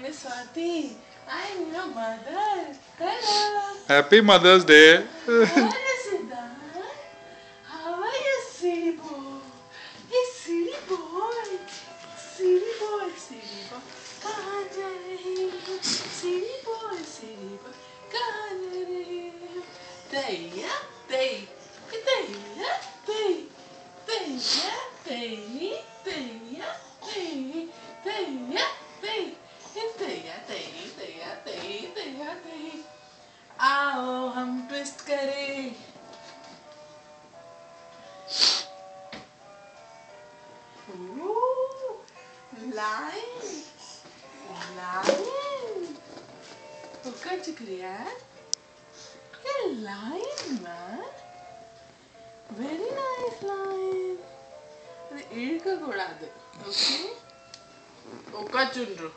is Swati. I'm your mother. Hello. Happy Mother's Day. How are you, Siddharth? How are you, silly boy? Hey, silly boy. Silly boy, silly boy. कहाँ जा रहे हो? Silly boy, silly boy. कहाँ जा रहे हो? Daya, day. Daya, day. Daya, day. Daya, day. Daya, day. दया आओ हम ट्विस्ट करें लाइन लाइन होकर चुकरिया ये line man very nice line अरे एड़ का घोड़ा दे ओके ओका चुन रो